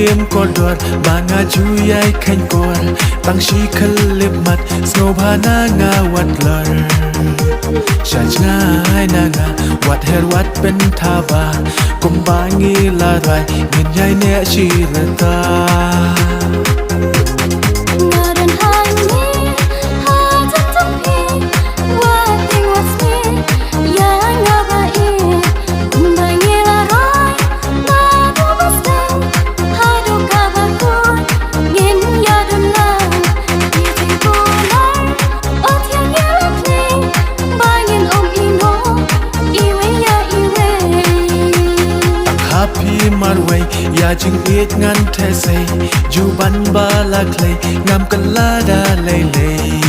em có đoạt bà ngà chui ai khanh quạt tăng shi khăn lip mặt snow bà na ngà wat lờ chả ngay na ngà wat her wat bên tha bà cùng bà nghi là rai nhìn nhai nè chi là ta ya chừng ít ngăn thế say dù bắn ba la clay ngam cần la đa lay lay